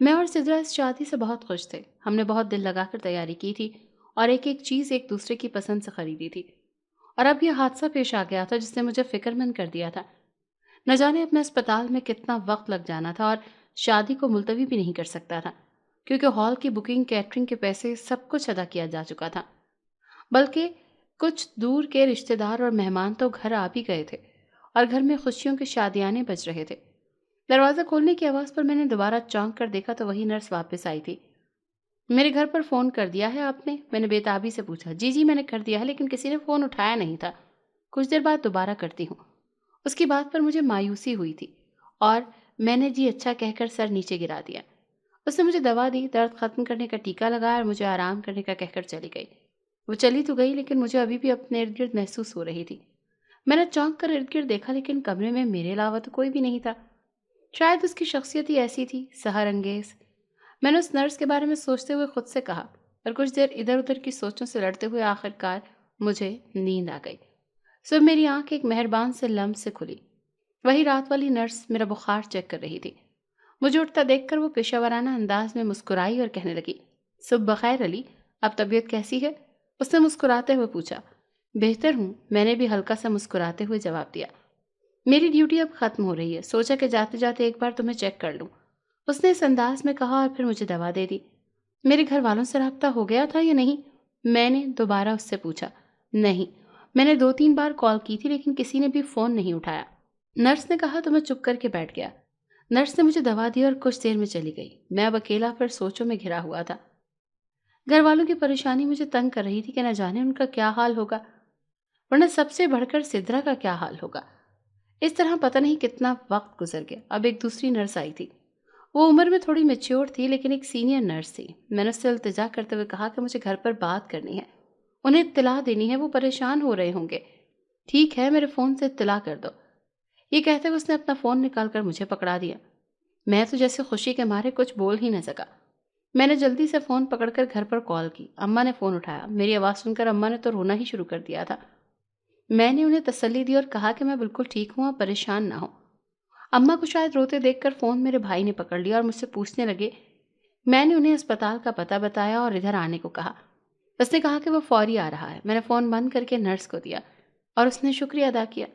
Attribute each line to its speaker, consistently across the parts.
Speaker 1: میں اور سدرا اس شادی سے بہت خوش تھے۔ ہم نے بہت دل لگا کر تیاری کی تھی اور ایک ایک چیز ایک دوسرے کی پسند سے خریدی تھی، اور اب یہ حادثہ پیش آ گیا تھا جس نے مجھے فکر مند کر دیا تھا۔ نہ جانے اب میں اسپتال میں کتنا وقت لگ جانا تھا، اور شادی کو ملتوی بھی نہیں کر سکتا تھا کیونکہ ہال کی بکنگ، کیٹرنگ کے پیسے سب کچھ ادا کیا جا چکا تھا، بلکہ کچھ دور کے رشتہ دار اور مہمان تو گھر آ بھی گئے تھے اور گھر میں خوشیوں کے شادیانے بج رہے تھے۔ دروازہ کھولنے کی آواز پر میں نے دوبارہ چونک کر دیکھا تو وہی نرس واپس آئی تھی۔ میرے گھر پر فون کر دیا ہے آپ نے؟ میں نے بےتابی سے پوچھا۔ جی میں نے کر دیا ہے، لیکن کسی نے فون اٹھایا نہیں تھا۔ کچھ دیر بعد دوبارہ کرتی ہوں۔ اس کی بات پر مجھے مایوسی ہوئی تھی اور میں نے جی اچھا کہہ کر سر نیچے گرا دیا۔ اس نے مجھے دوا دی، درد ختم کرنے کا ٹیکا لگایا اور مجھے آرام کرنے کا کہہ کر چلی گئی۔ وہ چلی تو گئی لیکن مجھے ابھی بھی اپنے ارد گرد محسوس ہو رہی تھی۔ میں نے چونک کر ارد گرد دیکھا لیکن کمرے میں میرے علاوہ تو کوئی بھی نہیں تھا۔ شاید اس کی شخصیت ہی ایسی تھی، سحر انگیز۔ میں نے اس نرس کے بارے میں سوچتے ہوئے خود سے کہا، اور کچھ دیر ادھر ادھر کی سوچوں سے لڑتے ہوئے آخر کار مجھے نیند آ گئی۔ صبح میری آنکھ ایک مہربان سے لمس سے کھلی۔ وہی رات والی نرس میرا بخار چیک کر رہی تھی۔ مجھے اٹھتا دیکھ کر وہ پیشہ ورانہ انداز میں مسکرائی اور کہنے لگی، صبح بخیر علی، اب طبیعت کیسی ہے؟ اس نے مسکراتے ہوئے پوچھا۔ بہتر ہوں، میں نے بھی ہلکا سا مسکراتے ہوئے جواب دیا۔ میری ڈیوٹی اب ختم ہو رہی ہے، سوچا کہ جاتے جاتے ایک بار تمہیں چیک کر لوں، اس نے اس انداز میں کہا اور پھر مجھے دوا دے دی۔ میرے گھر والوں سے رابطہ ہو گیا تھا یا نہیں؟ میں نے دوبارہ اس سے پوچھا۔ نہیں، میں نے 2-3 بار کال کی تھی لیکن کسی نے بھی فون نہیں اٹھایا۔ نرس نے کہا تو میں چپ کر کے بیٹھ گیا۔ نرس نے مجھے دوا دی اور کچھ دیر میں چلی گئی۔ میں اب اکیلا پر سوچوں میں گھرا ہوا تھا۔ گھر والوں کی پریشانی مجھے تنگ کر رہی تھی کہ نہ جانے ان کا کیا حال ہوگا، ورنہ سب سے بڑھ کر سدرا کا کیا حال ہوگا۔ اس طرح پتہ نہیں کتنا وقت گزر گیا۔ اب ایک دوسری نرس آئی تھی۔ وہ عمر میں تھوڑی میچیور تھی لیکن ایک سینئر نرس تھی۔ میں نے اس سے التجا کرتے ہوئے کہا کہ مجھے گھر پر بات کرنی ہے، انہیں اطلاع دینی ہے، وہ پریشان ہو رہے ہوں گے۔ ٹھیک ہے، میرے فون سے اطلاع کر دو۔ یہ کہتے ہوئے اس نے اپنا فون نکال کر مجھے پکڑا دیا۔ میں تو جیسے خوشی کے مارے کچھ بول ہی نہ سکا۔ میں نے جلدی سے فون پکڑ کر گھر پر کال کی۔ اماں نے فون اٹھایا۔ میری آواز سن کر اماں نے تو رونا ہی شروع کر دیا تھا۔ میں نے انہیں تسلی دی اور کہا کہ میں بالکل ٹھیک ہوں، آپ پریشان نہ ہو۔ اماں کو شاید روتے دیکھ کر فون میرے بھائی نے پکڑ لیا اور مجھ سے پوچھنے لگے۔ میں نے انہیں اسپتال کا پتہ بتایا اور ادھر آنے کو کہا۔ اس نے کہا کہ وہ فوری آ رہا ہے۔ میں نے فون بند کر کے نرس کو دیا اور اس نے شکریہ ادا کیا۔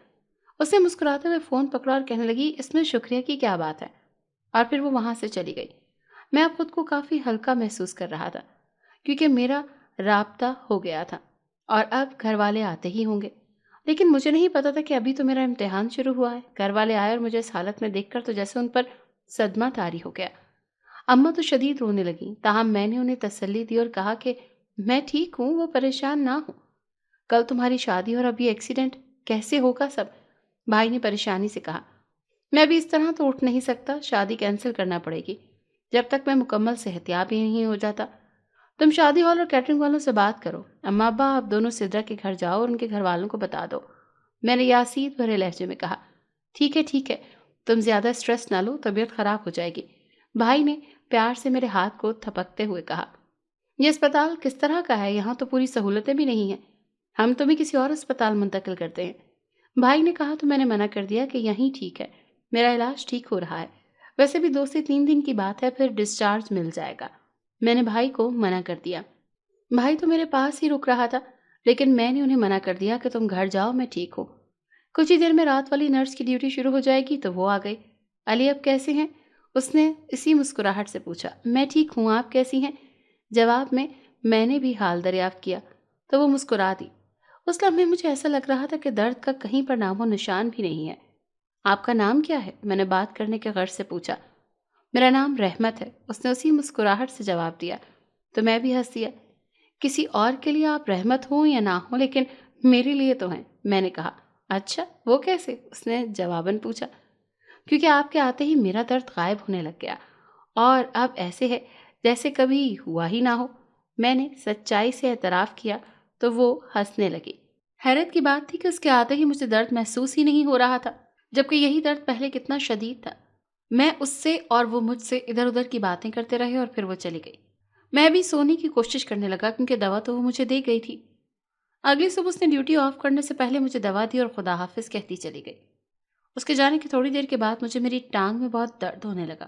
Speaker 1: اس نے مسکراتے ہوئے فون پکڑا اور کہنے لگی، اس میں شکریہ کی کیا بات ہے، اور پھر وہ وہاں سے چلی گئی۔ میں اب خود کو کافی ہلکا محسوس کر رہا تھا کیونکہ میرا رابطہ ہو گیا تھا اور اب گھر والے آتے ہی ہوں گے، لیکن مجھے نہیں پتا تھا کہ ابھی تو میرا امتحان شروع ہوا ہے۔ گھر والے آئے اور مجھے اس حالت میں دیکھ کر تو جیسے ان پر صدمہ طاری ہو گیا۔ اماں تو شدید رونے لگیں، تاہم میں نے انہیں تسلی دی اور کہا کہ میں ٹھیک ہوں، وہ پریشان نہ ہوں۔ کل تمہاری شادی اور اب یہ ایکسیڈنٹ، کیسے ہوگا سب؟ بھائی نے پریشانی سے کہا۔ میں ابھی اس طرح تو اٹھ نہیں سکتا، شادی کینسل کرنا پڑے گی جب تک میں مکمل صحتیاب ہی نہیں ہو جاتا۔ تم شادی ہال اور کیٹرنگ والوں سے بات کرو۔ اماں ابا آپ دونوں سدرا کے گھر جاؤ اور ان کے گھر والوں کو بتا دو، میں نے یاسید بھرے لہجے میں کہا۔ ٹھیک ہے، تم زیادہ اسٹریس نہ لو، طبیعت خراب ہو جائے گی، بھائی نے پیار سے میرے ہاتھ کو تھپکتے ہوئے کہا۔ یہ اسپتال کس طرح کا ہے؟ یہاں تو پوری سہولتیں بھی نہیں ہیں، ہم تمہیں کسی اور اسپتال منتقل کرتے ہیں، بھائی نے کہا تو میں نے منع کر دیا کہ یہیں ٹھیک ہے، میرا علاج ٹھیک ہو رہا ہے، ویسے بھی 2 سے 3 دن کی بات ہے، پھر ڈسچارج مل جائے گا۔ میں نے بھائی کو منع کر دیا۔ بھائی تو میرے پاس ہی رک رہا تھا لیکن میں نے انہیں منع کر دیا کہ تم گھر جاؤ، میں ٹھیک ہوں۔ کچھ ہی دیر میں رات والی نرس کی ڈیوٹی شروع ہو جائے گی تو وہ آ گئی۔ علی اب کیسے ہیں؟ اس نے اسی مسکراہٹ سے پوچھا۔ میں ٹھیک ہوں، آپ کیسی ہیں؟ جواب میں نے بھی حال دریافت کیا تو وہ مسکرا دی۔ اس لمحے مجھے ایسا لگ رہا تھا کہ درد کا کہیں پر نام و نشان بھی نہیں ہے۔ آپ کا نام کیا ہے؟ میں نے بات کرنے کے غرض سے پوچھا۔ میرا نام رحمت ہے، اس نے اسی مسکراہٹ سے جواب دیا تو میں بھی ہنس دیا۔ کسی اور کے لیے آپ رحمت ہوں یا نہ ہوں لیکن میرے لیے تو ہیں، میں نے کہا۔ اچھا، وہ کیسے؟ اس نے جواباً پوچھا۔ کیونکہ آپ کے آتے ہی میرا درد غائب ہونے لگ گیا اور اب ایسے ہے جیسے کبھی ہوا ہی نہ ہو۔ میں نے سچائی سے اعتراف کیا تو وہ ہنسنے لگی۔ حیرت کی بات تھی کہ اس کے آتے ہی مجھے درد محسوس ہی نہیں ہو رہا تھا، جبکہ یہی درد پہلے کتنا شدید تھا۔ میں اس سے اور وہ مجھ سے ادھر ادھر کی باتیں کرتے رہے اور پھر وہ چلی گئی۔ میں بھی سونے کی کوشش کرنے لگا کیونکہ دوا تو وہ مجھے دے گئی تھی۔ اگلی صبح اس نے ڈیوٹی آف کرنے سے پہلے مجھے دوا دی اور خدا حافظ کہتی چلی گئی۔ اس کے جانے کی تھوڑی دیر کے بعد مجھے میری ٹانگ میں بہت درد ہونے لگا۔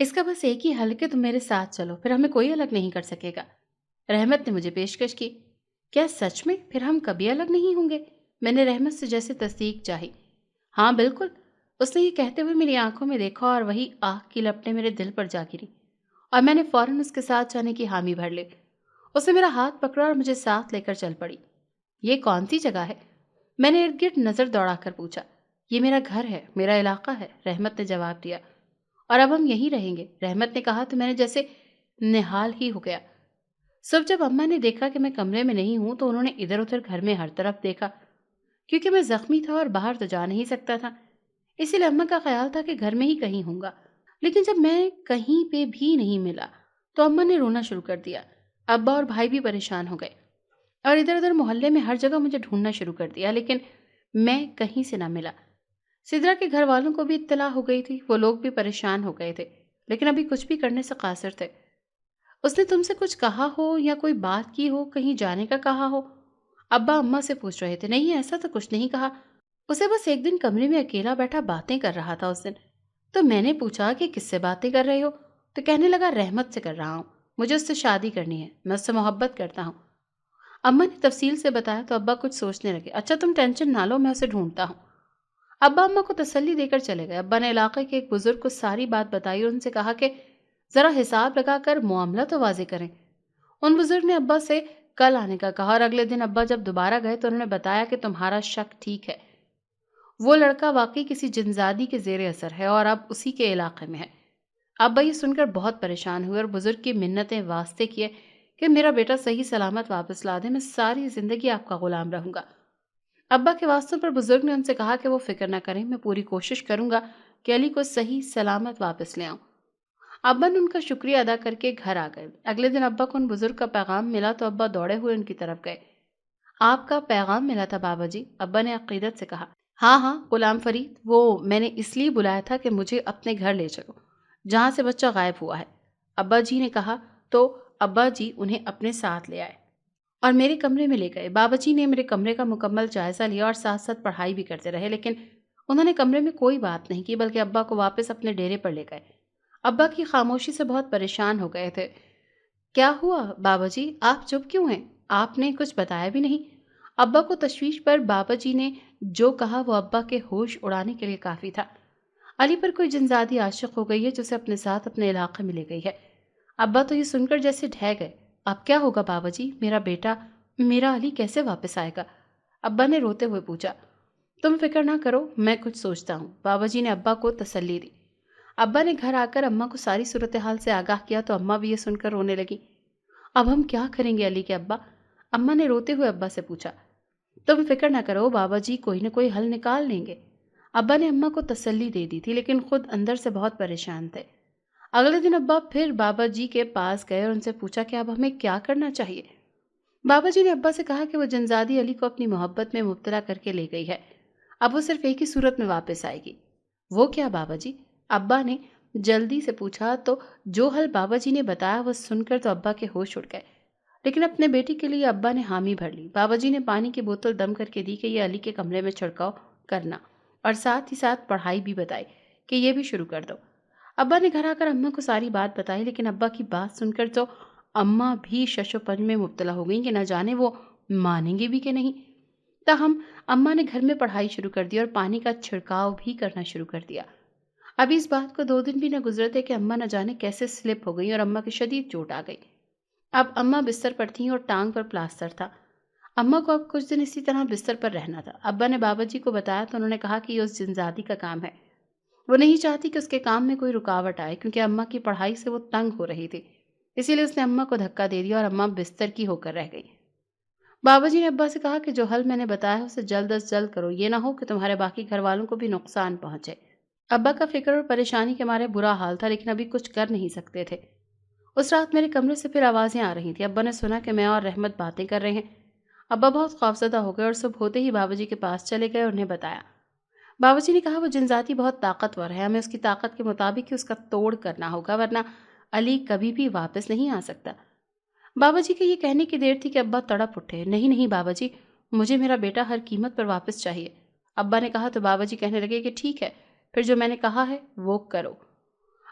Speaker 1: اس کا بس ایک ہی حل ہے کہ تم میرے ساتھ چلو، پھر ہمیں کوئی الگ نہیں کر سکے گا۔ رحمت نے مجھے پیشکش کی۔ کیا سچ میں؟ پھر ہم کبھی الگ نہیں ہوں گے؟ میں نے رحمت سے جیسے تصدیق چاہی۔ ہاں بالکل، اس نے یہ کہتے ہوئے میری آنکھوں میں دیکھا اور وہی آہ کی لپٹیں میرے دل پر جا گری، اور میں نے فوراً اس کے ساتھ جانے کی حامی بھر لی۔ اس نے میرا ہاتھ پکڑا اور مجھے ساتھ لے کر چل پڑی۔ یہ کون سی جگہ ہے؟ میں نے ارد گرد نظر دوڑا کر پوچھا۔ یہ میرا گھر ہے، میرا علاقہ ہے، رحمت نے جواب دیا، اور اب ہم یہیں رہیں گے۔ رحمت نے کہا تو میں نے جیسے نہال ہی ہو گیا۔ صبح جب اماں نے دیکھا کہ میں کمرے میں نہیں ہوں تو انہوں نے ادھر ادھر گھر میں ہر طرف دیکھا، کیونکہ میں زخمی تھا اور باہر تو جا نہیں سکتا تھا، اسی لیے اماں کا خیال تھا کہ گھر میں ہی کہیں ہوں گا۔ لیکن جب میں کہیں پہ بھی نہیں ملا تو اماں نے رونا شروع کر دیا۔ ابا اور بھائی بھی پریشان ہو گئے اور ادھر ادھر محلے میں ہر جگہ مجھے ڈھونڈنا شروع کر دیا، لیکن میں کہیں سے نہ ملا۔ سدرا کے گھر والوں کو بھی اطلاع ہو گئی تھی، وہ لوگ بھی پریشان ہو گئے تھے، لیکن ابھی کچھ بھی کرنے سے قاصر تھے۔ اس نے تم سے کچھ کہا ہو یا کوئی بات کی ہو، کہیں جانے کا کہا ہو؟ ابا اماں سے پوچھ رہے تھے۔ نہیں، ایسا تو کچھ نہیں کہا، اسے بس ایک دن کمرے میں اکیلا بیٹھا باتیں کر رہا تھا اس دن، تو میں نے پوچھا کہ کس سے باتیں کر رہے ہو، تو کہنے لگا رحمت سے کر رہا ہوں، مجھے اس سے شادی کرنی ہے، میں اس سے محبت کرتا ہوں۔ اماں نے تفصیل سے بتایا تو ابا کچھ سوچنے لگے۔ اچھا تم ٹینشن نہ لو، میں اسے ڈھونڈتا ہوں۔ ابا اماں کو تسلی دے کر چلے گئے۔ ابا نے علاقے کے ایک بزرگ کو ساری بات بتائی اور ان سے کہا کہ ذرا حساب لگا کر معاملہ تو واضح کریں۔ ان بزرگ نے ابا سے کل آنے کا کہا، اور اگلے دن ابا جب دوبارہ گئے تو انہوں نے بتایا کہ تمہارا شک ٹھیک ہے، وہ لڑکا واقعی کسی جنزادی کے زیر اثر ہے اور اب اسی کے علاقے میں ہے۔ ابا یہ سن کر بہت پریشان ہوئے اور بزرگ کی منتیں واسطے کیے کہ میرا بیٹا صحیح سلامت واپس لا دے، میں ساری زندگی آپ کا غلام رہوں گا۔ ابا کے واسطوں پر بزرگ نے ان سے کہا کہ وہ فکر نہ کریں، میں پوری کوشش کروں گا کہ علی کو صحیح سلامت واپس لے آؤں۔ ابا نے ان کا شکریہ ادا کر کے گھر آ گئے۔ اگلے دن ابا کو ان بزرگ کا پیغام ملا تو ابا دوڑے ہوئے ان کی طرف گئے۔ آپ کا پیغام ملا تھا بابا جی، ابا نے عقیدت سے کہا۔ ہاں ہاں غلام فرید، وہ میں نے اس لیے بلایا تھا کہ مجھے اپنے گھر لے چلو جہاں سے بچہ غائب ہوا ہے، ابا جی نے کہا، تو ابا جی انہیں اپنے ساتھ لے آئے اور میرے کمرے میں لے گئے۔ بابا جی نے میرے کمرے کا مکمل جائزہ لیا اور ساتھ ساتھ پڑھائی بھی کرتے رہے، لیکن انہوں نے کمرے میں کوئی بات نہیں کی بلکہ ابا کو واپس اپنے ڈیرے پر لے گئے۔ ابا کی خاموشی سے بہت پریشان ہو گئے تھے۔ کیا ہوا بابا جی، آپ چپ کیوں ہیں؟ آپ نے کچھ بتایا بھی نہیں۔ ابا کو تشویش پر بابا جی نے جو کہا وہ ابا کے ہوش اڑانے کے لیے کافی تھا۔ علی پر کوئی جنزادی عاشق ہو گئی ہے جو اسے اپنے ساتھ اپنے علاقے میں لے گئی ہے۔ ابا تو یہ سن کر جیسے ڈھہ گئے۔ اب کیا ہوگا بابا جی؟ میرا بیٹا، میرا علی کیسے واپس آئے گا؟ ابا نے روتے ہوئے پوچھا۔ تم فکر نہ کرو، میں کچھ سوچتا ہوں، بابا جی نے ابا کو تسلی دی۔ ابا نے گھر آ کر اماں کو ساری صورتحال سے آگاہ کیا تو اماں بھی یہ سن کر رونے لگی۔ اب ہم کیا کریں گے علی کے ابا؟ اماں نے روتے ہوئے ابا سے پوچھا۔ تم فکر نہ کرو، بابا جی کوئی نہ کوئی حل نکال لیں گے۔ ابا نے اماں کو تسلی دے دی تھی لیکن خود اندر سے بہت پریشان تھے۔ اگلے دن ابا پھر بابا جی کے پاس گئے اور ان سے پوچھا کہ اب ہمیں کیا کرنا چاہیے۔ بابا جی نے ابا سے کہا کہ وہ جنزادی علی کو اپنی محبت میں مبتلا کر کے لے گئی ہے، اب وہ صرف ایک ہی صورت میں واپس آئے گی۔ وہ کیا بابا جی؟ ابا نے جلدی سے پوچھا تو جو حل بابا جی نے بتایا وہ سن کر تو ابا کے ہوش اڑ گئے، لیکن اپنے بیٹی کے لیے ابا نے حامی بھر لی۔ بابا جی نے پانی کی بوتل دم کر کے دی کہ یہ علی کے کمرے میں چھڑکاؤ کرنا، اور ساتھ ہی ساتھ پڑھائی بھی بتائی کہ یہ بھی شروع کر دو۔ ابا نے گھر آ کر اماں کو ساری بات بتائی، لیکن ابا کی بات سن کر تو اماں بھی شش و پنج میں مبتلا ہو گئیں کہ نہ جانے وہ مانیں گے بھی کہ نہیں۔ تاہم اماں نے گھر میں پڑھائی شروع کر دی اور پانی کا چھڑکاؤ بھی کرنا شروع کر دیا۔ ابھی اس بات کو 2 دن بھی نہ گزرے تھے کہ اماں نہ جانے کیسے سلپ ہو گئی اور اماں کی شدید چوٹ آ گئی۔ اب اماں بستر پر تھیں اور ٹانگ پر پلاسٹر تھا۔ اماں کو اب کچھ دن اسی طرح بستر پر رہنا تھا۔ ابا نے بابا جی کو بتایا تو انہوں نے کہا کہ یہ اس جنزادی کا کام ہے، وہ نہیں چاہتی کہ اس کے کام میں کوئی رکاوٹ آئے، کیونکہ اماں کی پڑھائی سے وہ تنگ ہو رہی تھی، اسی لیے اس نے اماں کو دھکا دے دیا اور اماں بستر کی ہو کر رہ گئی۔ بابا جی نے ابا سے کہا کہ جو حل میں نے بتایا اسے جلد از جلد کرو، یہ نہ ہو کہ تمہارے باقی گھر والوں کو بھی نقصان پہنچے۔ ابا کا فکر اور پریشانی کے مارے برا حال تھا، لیکن ابھی کچھ کر نہیں سکتے تھے۔ اس رات میرے کمرے سے پھر آوازیں آ رہی تھیں۔ ابا نے سنا کہ میں اور رحمت باتیں کر رہے ہیں۔ ابا بہت خوفزدہ ہو گئے اور صبح ہوتے ہی بابا جی کے پاس چلے گئے اور انہیں بتایا۔ بابا جی نے کہا وہ جنزاتی بہت طاقتور ہے، ہمیں اس کی طاقت کے مطابق ہی اس کا توڑ کرنا ہوگا، ورنہ علی کبھی بھی واپس نہیں آ سکتا۔ بابا جی کے یہ کہنے کی دیر تھی کہ ابا تڑپ اٹھے۔ نہیں نہیں بابا جی، مجھے میرا بیٹا ہر قیمت پر واپس چاہیے۔ ابا نے کہا تو بابا جی کہنے لگے کہ ٹھیک ہے، پھر جو میں نے کہا ہے وہ کرو۔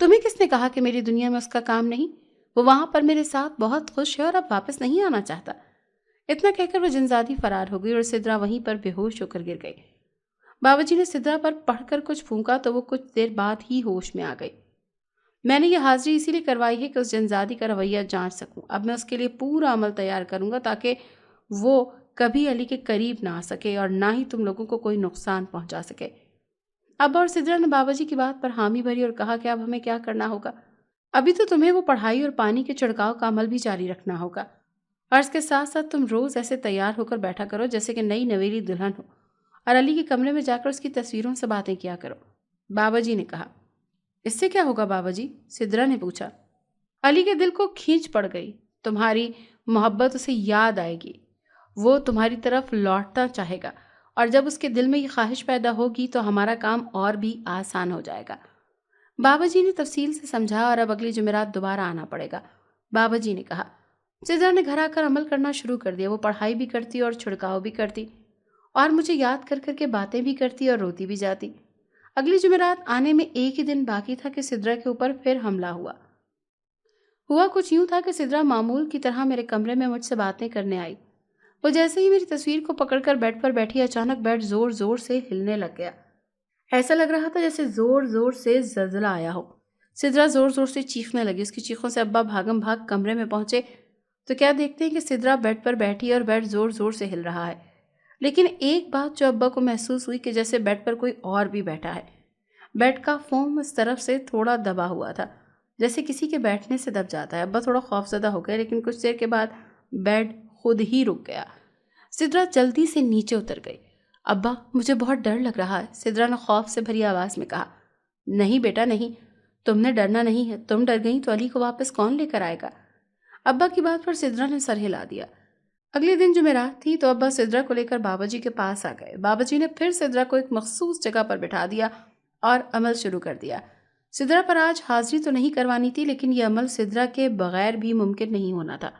Speaker 1: تمہیں کس نے کہا کہ میری دنیا میں اس کا کام نہیں؟ وہ وہاں پر میرے ساتھ بہت خوش ہے اور اب واپس نہیں آنا چاہتا۔ اتنا کہہ کر وہ جنزادی فرار ہو گئی اور سدرا وہیں پر بے ہوش ہو کر گر گئی۔ بابا جی نے سدرا پر پڑھ کر کچھ پھونکا تو وہ کچھ دیر بعد ہی ہوش میں آ گئی۔ میں نے یہ حاضری اسی لیے کروائی ہے کہ اس جنزادی کا رویہ جانچ سکوں۔ اب میں اس کے لیے پورا عمل تیار کروں گا تاکہ وہ کبھی علی کے قریب نہ آ سکے اور نہ ہی تم لوگوں کو کوئی نقصان پہنچا سکے۔ ابا اور سدرا نے بابا جی کی بات پر حامی بھری اور کہا کہ اب ہمیں کیا کرنا ہوگا؟ ابھی تو تمہیں وہ پڑھائی اور پانی کے چھڑکاؤ کا عمل بھی جاری رکھنا ہوگا، اور اس کے ساتھ ساتھ تم روز ایسے تیار ہو کر بیٹھا کرو جیسے کہ نئی نویلی دلہن ہو، اور علی کے کمرے میں جا کر اس کی تصویروں سے باتیں کیا کرو۔ بابا جی نے کہا۔ اس سے کیا ہوگا بابا جی؟ سدرا نے پوچھا۔ علی کے دل کو کھینچ پڑ گئی۔ تمہاری محبت اسے یاد آئے گی، وہ تمہاری طرف لوٹنا چاہے گا، اور جب اس کے دل میں یہ خواہش پیدا ہوگی تو ہمارا کام اور بھی آسان ہو جائے گا۔ بابا جی نے تفصیل سے سمجھا اور اب اگلی جمعرات دوبارہ آنا پڑے گا۔ بابا جی نے کہا۔ سدرا نے گھر آ کر عمل کرنا شروع کر دیا۔ وہ پڑھائی بھی کرتی اور چھڑکاؤ بھی کرتی اور مجھے یاد کر کر کے باتیں بھی کرتی اور روتی بھی جاتی۔ اگلی جمعرات آنے میں ایک ہی دن باقی تھا کہ سدرا کے اوپر پھر حملہ ہوا کچھ یوں تھا کہ سدرا معمول کی طرح میرے کمرے میں مجھ سے باتیں کرنے آئی۔ وہ جیسے ہی میری تصویر کو پکڑ کر بیڈ پر بیٹھی، اچانک بیڈ زور زور سے ہلنے لگ گیا۔ ایسا لگ رہا تھا جیسے زور زور سے زلزلہ آیا ہو۔ سدرا زور زور سے چیخنے لگی۔ اس کی چیخوں سے ابا بھاگم بھاگ کمرے میں پہنچے تو کیا دیکھتے ہیں کہ سدرا بیڈ پر بیٹھی اور بیڈ زور زور سے ہل رہا ہے۔ لیکن ایک بات جو ابا کو محسوس ہوئی کہ جیسے بیڈ پر کوئی اور بھی بیٹھا ہے۔ بیڈ کا فوم اس طرف سے تھوڑا دبا ہوا تھا، جیسے کسی کے بیٹھنے سے دب جاتا ہے۔ ابا تھوڑا خوفزدہ ہو گئے، لیکن کچھ دیر کے بعد بیڈ خود ہی رک گیا۔ سدرا جلدی سے نیچے اتر گئی۔ ابا مجھے بہت ڈر لگ رہا ہے، سدرا نے خوف سے بھری آواز میں کہا۔ نہیں بیٹا نہیں، تم نے ڈرنا نہیں ہے، تم ڈر گئی تو علی کو واپس کون لے کر آئے گا؟ ابا کی بات پر سدرا نے سر ہلا دیا۔ اگلے دن جمعرات تھی تو ابا سدرا کو لے کر بابا جی کے پاس آ گئے۔ بابا جی نے پھر سدرا کو ایک مخصوص جگہ پر بٹھا دیا اور عمل شروع کر دیا۔ سدرا پر آج حاضری تو نہیں کروانی تھی، لیکن یہ عمل سدرا کے بغیر بھی ممکن نہیں ہونا تھا۔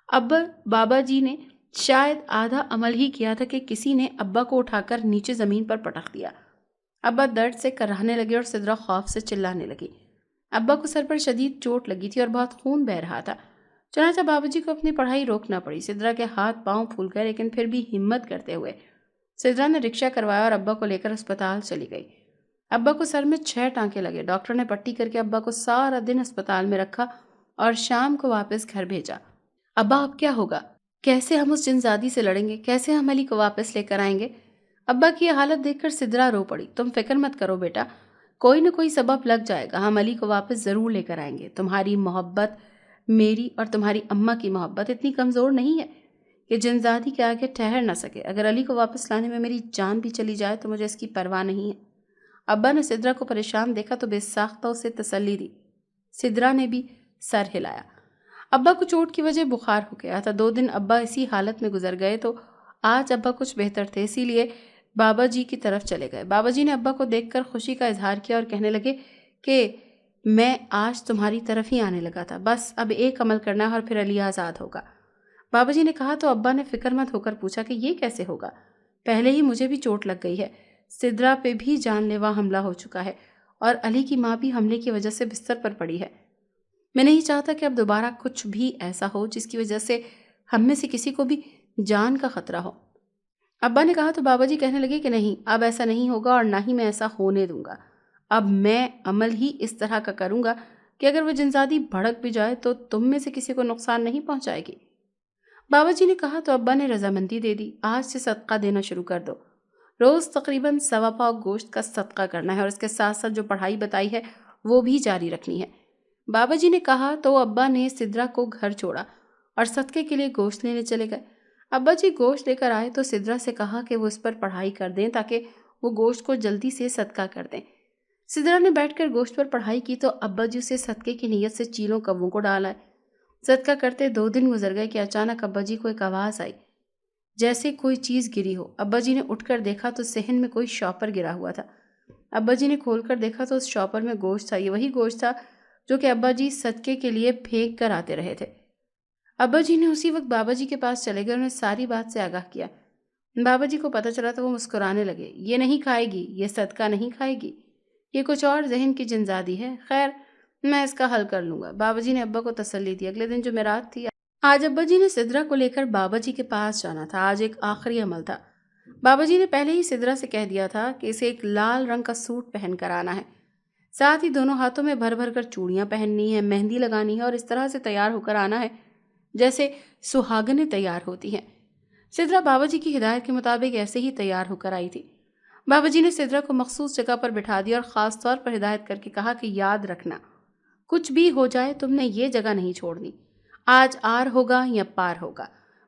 Speaker 1: اب بابا جی نے شاید آدھا عمل ہی کیا تھا کہ کسی نے ابا کو اٹھا کر نیچے زمین پر پٹک دیا۔ ابا درد سے کراہنے لگے اور سدرا خوف سے چلانے لگی۔ ابا کو سر پر شدید چوٹ لگی تھی اور بہت خون بہہ رہا تھا، چنانچہ بابا جی کو اپنی پڑھائی روکنا پڑی۔ سدرا کے ہاتھ پاؤں پھول گئے، لیکن پھر بھی ہمت کرتے ہوئے سدرا نے رکشہ کروایا اور ابا کو لے کر اسپتال چلی گئی۔ ابا کو سر میں 6 ٹانکے لگے۔ ڈاکٹر نے پٹی کر کے ابا کو سارا دن اسپتال میں رکھا اور شام کو واپس گھر بھیجا۔ ابا اب کیا ہوگا؟ کیسے ہم اس جنزادی سے لڑیں گے؟ کیسے ہم علی کو واپس لے کر آئیں گے؟ ابا کی یہ حالت دیکھ کر سدرا رو پڑی۔ تم فکر مت کرو بیٹا، کوئی نہ کوئی سبب لگ جائے گا، ہم علی کو واپس ضرور لے کر آئیں گے۔ تمہاری محبت، میری اور تمہاری اماں کی محبت اتنی کمزور نہیں ہے کہ جنزادی کے آگے ٹھہر نہ سکے۔ اگر علی کو واپس لانے میں میری جان بھی چلی جائے تو مجھے اس کی پرواہ نہیں ہے۔ ابا نے سدرا کو پریشان دیکھا تو بے ساختہ اسے تسلی دی۔ سدرا نے بھی سر ہلایا۔ ابا کو چوٹ کی وجہ بخار ہو گیا تھا۔ 2 دن ابا اسی حالت میں گزر گئے تو آج ابا کچھ بہتر تھے، اسی لیے بابا جی کی طرف چلے گئے۔ بابا جی نے ابا کو دیکھ کر خوشی کا اظہار کیا اور کہنے لگے کہ میں آج تمہاری طرف ہی آنے لگا تھا، بس اب ایک عمل کرنا ہے اور پھر علی آزاد ہوگا۔ بابا جی نے کہا تو ابا نے فکر مت ہو کر پوچھا کہ یہ کیسے ہوگا؟ پہلے ہی مجھے بھی چوٹ لگ گئی ہے، سدرا پہ بھی جان لیوا حملہ ہو چکا ہے اور علی کی ماں بھی حملے کی وجہ سے بستر پر پڑی ہے۔ میں نہیں چاہتا کہ اب دوبارہ کچھ بھی ایسا ہو جس کی وجہ سے ہم میں سے کسی کو بھی جان کا خطرہ ہو۔ ابا نے کہا تو بابا جی کہنے لگے کہ نہیں، اب ایسا نہیں ہوگا اور نہ ہی میں ایسا ہونے دوں گا۔ اب میں عمل ہی اس طرح کا کروں گا کہ اگر وہ جنزادی بھڑک بھی جائے تو تم میں سے کسی کو نقصان نہیں پہنچائے گی۔ بابا جی نے کہا تو ابا نے رضامندی دے دی۔ آج سے صدقہ دینا شروع کر دو، روز تقریباً 1.25 پاؤ گوشت کا صدقہ کرنا ہے اور اس کے ساتھ ساتھ جو پڑھائی بتائی ہے وہ بھی جاری رکھنی ہے۔ بابا جی نے کہا تو ابا نے سدرا کو گھر چھوڑا اور صدقے کے لیے گوشت لینے چلے گئے۔ ابا جی گوشت لے کر آئے تو سدرا سے کہا کہ وہ اس پر پڑھائی کر دیں تاکہ وہ گوشت کو جلدی سے صدقہ کر دیں۔ سدرا نے بیٹھ کر گوشت پر پڑھائی کی تو ابا جی اسے صدقے کی نیت سے چیلوں کووں کو ڈال آئے۔ صدقہ کرتے 2 دن گزر گئے کہ اچانک ابا جی کو ایک آواز آئی جیسے کوئی چیز گری ہو۔ ابا جی نے اٹھ کر دیکھا تو صحن میں کوئی شاپر گرا ہوا تھا۔ ابا جی نے کھول کر دیکھا تو اس شاپر میں گوشت تھا۔ یہ وہی گوشت تھا جو کہ ابا جی صدقے کے لیے پھینک کر آتے رہے تھے۔ ابا جی نے اسی وقت بابا جی کے پاس چلے گئے، انہیں ساری بات سے آگاہ کیا۔ بابا جی کو پتہ چلا تو وہ مسکرانے لگے۔ یہ نہیں کھائے گی، یہ صدقہ نہیں کھائے گی، یہ کچھ اور ذہن کی جنزادی ہے، خیر میں اس کا حل کر لوں گا۔ بابا جی نے ابا کو تسلی دی۔ اگلے دن جمعرات تھی۔ آج ابا جی نے سدرا کو لے کر بابا جی کے پاس جانا تھا۔ آج ایک آخری عمل تھا۔ بابا جی نے پہلے ہی سدرا سے کہہ دیا تھا کہ اسے ایک لال رنگ کا سوٹ پہن کر آنا ہے، ساتھ ہی دونوں ہاتھوں میں بھر بھر کر چوڑیاں پہننی ہیں، مہندی لگانی ہے اور اس طرح سے تیار ہو کر آنا ہے جیسے سہاگنیں تیار ہوتی ہیں۔ سدرا بابا جی کی ہدایت کے مطابق ایسے ہی تیار ہو کر آئی تھی۔ بابا جی نے سدرا کو مخصوص جگہ پر بٹھا دیا اور خاص طور پر ہدایت کر کے کہا کہ یاد رکھنا، کچھ بھی ہو جائے تم نے یہ جگہ نہیں چھوڑنی، آج آر ہوگا یا پار ہوگا۔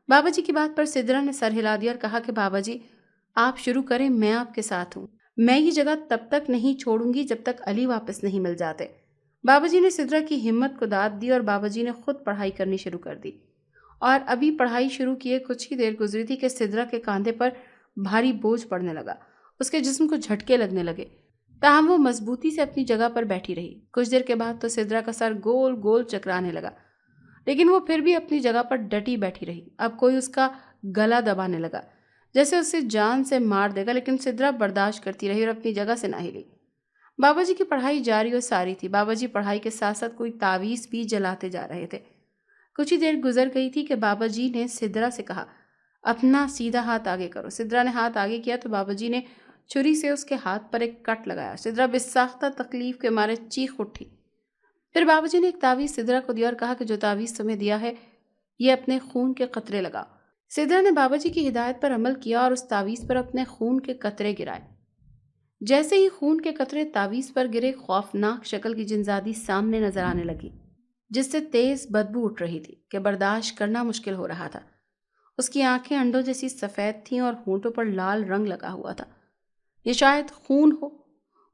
Speaker 1: بابا جی کی بات پر سدرا نے سر ہلا دیا اور کہا کہ بابا جی آپ شروع کریں، میں آپ کے ساتھ ہوں۔ میں یہ جگہ تب تک نہیں چھوڑوں گی جب تک علی واپس نہیں مل جاتے۔ بابا جی نے سدرا کی ہمت کو داد دی اور بابا جی نے خود پڑھائی کرنی شروع کر دی، اور ابھی پڑھائی شروع کیے کچھ ہی دیر گزری تھی کہ سدرا کے کاندھے پر بھاری بوجھ پڑنے لگا، اس کے جسم کو جھٹکے لگنے لگے، تاہم وہ مضبوطی سے اپنی جگہ پر بیٹھی رہی۔ کچھ دیر کے بعد تو سدرا کا سر گول گول چکرانے لگا، لیکن وہ پھر بھی اپنی جگہ پر ڈٹی بیٹھی رہی۔ اب کوئی اس کا گلا دبانے لگا جیسے اسے جان سے مار دے گا، لیکن سدرا برداشت کرتی رہی اور اپنی جگہ سے نہ ہلی۔ بابا جی کی پڑھائی جاری و ساری تھی۔ بابا جی پڑھائی کے ساتھ ساتھ کوئی تعویذ بھی جلاتے جا رہے تھے۔ کچھ ہی دیر گزر گئی تھی کہ بابا جی نے سدرا سے کہا اپنا سیدھا ہاتھ آگے کرو۔ سدرا نے ہاتھ آگے کیا تو بابا جی نے چھری سے اس کے ہاتھ پر ایک کٹ لگایا۔ سدرا بساختہ تکلیف کے مارے چیخ اٹھی۔ پھر بابا جی نے ایک تعویذ سدرا کو دیا اور کہا کہ جو تعویذ تمہیں دیا ہے یہ اپنے خون کے قطرے لگا۔ سدرا نے بابا جی کی ہدایت پر عمل کیا اور اس تعویذ پر اپنے خون کے قطرے گرائے۔ جیسے ہی خون کے قطرے تعویذ پر گرے، خوفناک شکل کی جنزادی سامنے نظر آنے لگی جس سے تیز بدبو اٹھ رہی تھی کہ برداشت کرنا مشکل ہو رہا تھا۔ اس کی آنکھیں انڈوں جیسی سفید تھیں اور ہونٹوں پر لال رنگ لگا ہوا تھا۔ یہ شاید خون ہو۔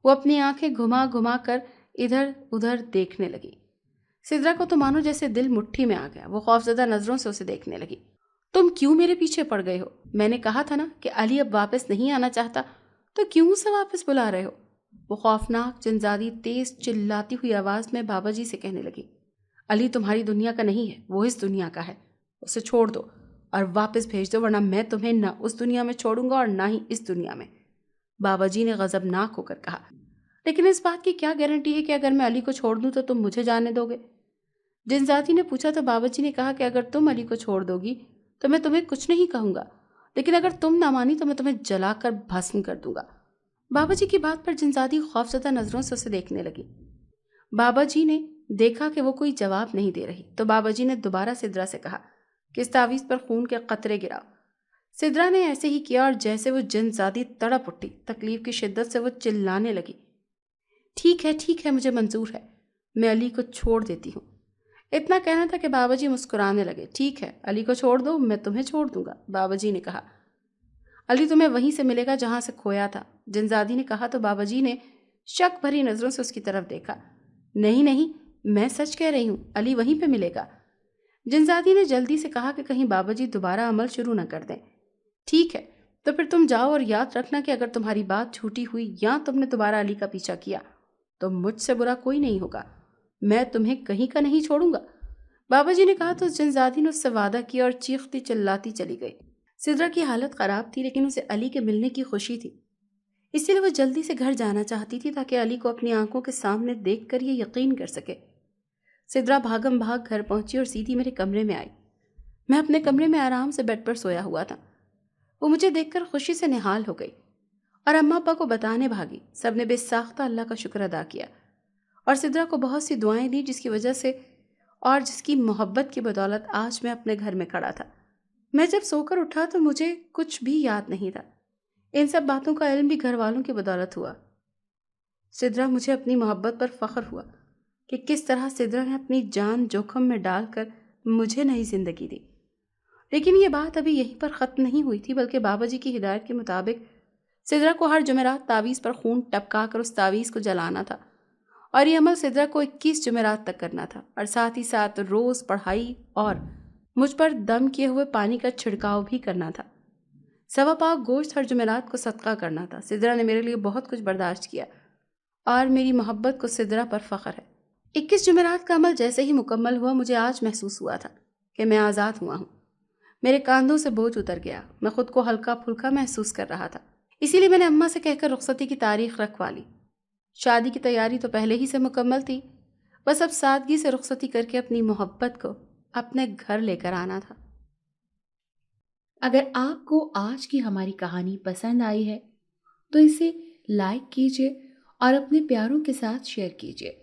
Speaker 1: وہ اپنی آنکھیں گھما گھما کر ادھر ادھر دیکھنے لگی۔ سدرا کو تو مانو جیسے دل مٹھی میں آ گیا۔ وہ خوفزدہ نظروں سے اسے دیکھنے لگی۔ تم کیوں میرے پیچھے پڑ گئے ہو؟ میں نے کہا تھا نا کہ علی اب واپس نہیں آنا چاہتا، تو کیوں اسے واپس بلا رہے ہو؟ وہ خوفناک جنزادی تیز چلاتی ہوئی آواز میں بابا جی سے کہنے لگی، علی تمہاری دنیا کا نہیں ہے، وہ اس دنیا کا ہے۔ اسے چھوڑ دو اور واپس بھیج دو، ورنہ میں تمہیں نہ اس دنیا میں چھوڑوں گا اور نہ ہی اس دنیا میں۔ بابا جی نے غضبناک ہو کر کہا، لیکن اس بات کی کیا گارنٹی ہے کہ اگر میں علی کو چھوڑ دوں تو تم مجھے جانے دو گے؟ جنزادی نے پوچھا تو بابا جی نے کہا کہ اگر تم علی کو چھوڑ دو گی تو میں تمہیں کچھ نہیں کہوں گا، لیکن اگر تم نہ مانی تو میں تمہیں جلا کر بھسم کر دوں گا۔ بابا جی کی بات پر جنزادی خوفزدہ نظروں سے اسے دیکھنے لگی۔ بابا جی نے دیکھا کہ وہ کوئی جواب نہیں دے رہی تو بابا جی نے دوبارہ سدرا سے کہا کہ اس تعویذ پر خون کے قطرے گراؤ۔ سدرا نے ایسے ہی کیا اور جیسے وہ جنزادی تڑپ اٹھی، تکلیف کی شدت سے وہ چلانے لگی، ٹھیک ہے مجھے منظور ہے، میں علی کو چھوڑ دیتی ہوں۔ اتنا کہنا تھا کہ بابا جی مسکرانے لگے۔ ٹھیک ہے، علی کو چھوڑ دو، میں تمہیں چھوڑ دوں گا۔ بابا جی نے کہا، علی تمہیں وہیں سے ملے گا جہاں سے کھویا تھا۔ جنزادی نے کہا تو بابا جی نے شک بھری نظروں سے اس کی طرف دیکھا۔ نہیں، میں سچ کہہ رہی ہوں، علی وہیں پہ ملے گا۔ جنزادی نے جلدی سے کہا کہ کہیں بابا جی دوبارہ عمل شروع نہ کر دیں۔ ٹھیک ہے، تو پھر تم جاؤ اور یاد رکھنا کہ اگر تمہاری بات جھوٹی ہوئی یا تم نے دوبارہ علی کا پیچھا کیا تو مجھ سے برا کوئی نہیں ہوگا، میں تمہیں کہیں کا نہیں چھوڑوں گا۔ بابا جی نے کہا تو جنزادی نے اس سے وعدہ کیا اور چیختی چلاتی چلی گئی۔ سدرا کی حالت خراب تھی لیکن اسے علی کے ملنے کی خوشی تھی، اسی لیے وہ جلدی سے گھر جانا چاہتی تھی تاکہ علی کو اپنی آنکھوں کے سامنے دیکھ کر یہ یقین کر سکے۔ سدرا بھاگم بھاگ گھر پہنچی اور سیدھی میرے کمرے میں آئی۔ میں اپنے کمرے میں آرام سے بیڈ پر سویا ہوا تھا۔ وہ مجھے دیکھ کر خوشی سے نہال ہو گئی اور اماں ابا کو بتانے بھاگی۔ سب نے بے ساختہ اللہ کا شکر ادا کیا اور سدرا کو بہت سی دعائیں دی جس کی وجہ سے اور جس کی محبت کی بدولت آج میں اپنے گھر میں کھڑا تھا۔ میں جب سو کر اٹھا تو مجھے کچھ بھی یاد نہیں تھا۔ ان سب باتوں کا علم بھی گھر والوں کی بدولت ہوا۔ سدرا مجھے اپنی محبت پر فخر ہوا کہ کس طرح سدرا نے اپنی جان جوخم میں ڈال کر مجھے نئی زندگی دی۔ لیکن یہ بات ابھی یہیں پر ختم نہیں ہوئی تھی، بلکہ بابا جی کی ہدایت کے مطابق سدرا کو ہر جمعرات تعویذ پر خون ٹپکا کر اس تعویذ کو جلانا تھا، اور یہ عمل سدرا کو 21 جمعرات تک کرنا تھا، اور ساتھ ہی ساتھ روز پڑھائی اور مجھ پر دم کیے ہوئے پانی کا چھڑکاؤ بھی کرنا تھا۔ سوا پاک گوشت ہر جمعرات کو صدقہ کرنا تھا۔ سدرا نے میرے لیے بہت کچھ برداشت کیا اور میری محبت کو سدرا پر فخر ہے۔ 21 جمعرات کا عمل جیسے ہی مکمل ہوا مجھے آج محسوس ہوا تھا کہ میں آزاد ہوا ہوں۔ میرے کاندھوں سے بوجھ اتر گیا، میں خود کو ہلکا پھلکا محسوس کر رہا تھا۔ اسی لیے میں نے اماں سے کہہ کر رخصتی کی تاریخ رکھوا لی۔ شادی کی تیاری تو پہلے ہی سے مکمل تھی، بس اب سادگی سے رخصتی کر کے اپنی محبت کو اپنے گھر لے کر آنا تھا۔
Speaker 2: اگر آپ کو آج کی ہماری کہانی پسند آئی ہے تو اسے لائک کیجیے اور اپنے پیاروں کے ساتھ شیئر کیجیے۔